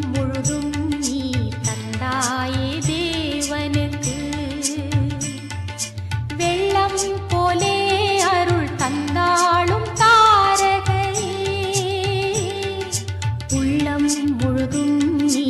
முழுதும் நீ தந்தாயே தேவனுக்கு வெள்ளம் போலே அருள் தந்தாளும் தாரகையே உள்ளம் முழுதும் நீ